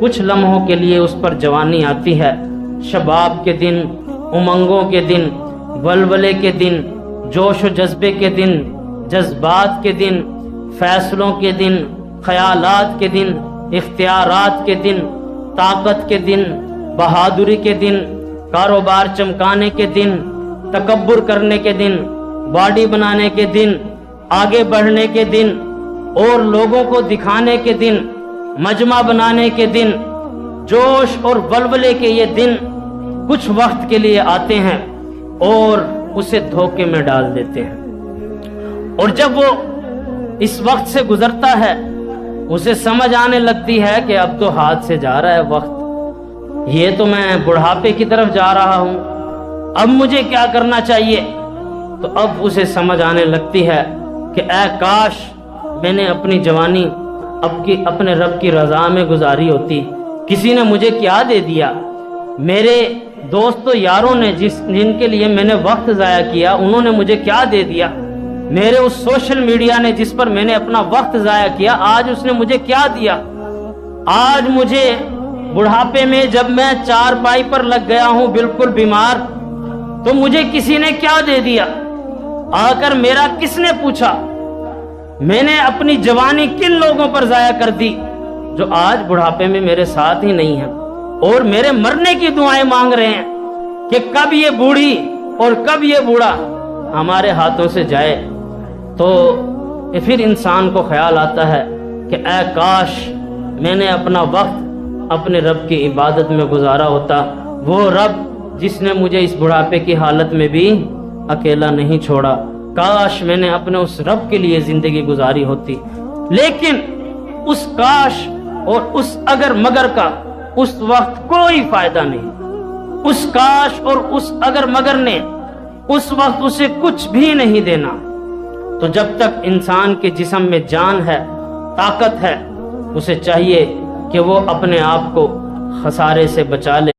کچھ لمحوں کے لیے اس پر جوانی آتی ہے، شباب کے دن، امنگوں کے دن، ولولے کے دن، جوش و جذبے کے دن، جذبات کے دن، فیصلوں کے دن، خیالات کے دن، اختیارات کے دن، طاقت کے دن، بہادری کے دن، کاروبار چمکانے کے دن، تکبر کرنے کے دن، باڈی بنانے کے دن، آگے بڑھنے کے دن اور لوگوں کو دکھانے کے دن، مجمع بنانے کے دن، جوش اور ولولے کے یہ دن کچھ وقت کے لیے آتے ہیں اور اسے دھوکے میں ڈال دیتے ہیں، اور جب وہ اس وقت سے گزرتا ہے اسے سمجھ آنے لگتی ہے کہ اب تو ہاتھ سے جا رہا ہے وقت، یہ تو میں بڑھاپے کی طرف جا رہا ہوں، اب مجھے کیا کرنا چاہیے؟ تو اب اسے سمجھ آنے لگتی ہے کہ اے کاش میں نے اپنی جوانی اپنے رب کی رضا میں گزاری ہوتی، کسی نے مجھے کیا دے دیا، میرے دوستوں یاروں نے جن کے لیے میں نے وقت ضائع کیا انہوں نے مجھے کیا دے دیا، میرے اس سوشل میڈیا نے جس پر میں نے اپنا وقت ضائع کیا آج اس نے مجھے کیا دیا، آج مجھے بڑھاپے میں جب میں چارپائی پر لگ گیا ہوں بالکل بیمار تو مجھے کسی نے کیا دے دیا، آ کر میرا کس نے پوچھا، میں نے اپنی جوانی کن لوگوں پر ضائع کر دی جو آج بڑھاپے میں میرے ساتھ ہی نہیں ہیں اور میرے مرنے کی دعائیں مانگ رہے ہیں کہ کب یہ بوڑھی اور کب یہ بوڑھا ہمارے ہاتھوں سے جائے۔ تو پھر انسان کو خیال آتا ہے کہ اے کاش میں نے اپنا وقت اپنے رب کی عبادت میں گزارا ہوتا، وہ رب جس نے مجھے اس بڑھاپے کی حالت میں بھی اکیلا نہیں چھوڑا، کاش میں نے اپنے اس رب کے لیے زندگی گزاری ہوتی۔ لیکن اس کاش اور اس اگر مگر کا اس وقت کوئی فائدہ نہیں، اس کاش اور اس اگر مگر نے اس وقت اسے کچھ بھی نہیں دینا۔ تو جب تک انسان کے جسم میں جان ہے، طاقت ہے، اسے چاہیے کہ وہ اپنے آپ کو خسارے سے بچا لے۔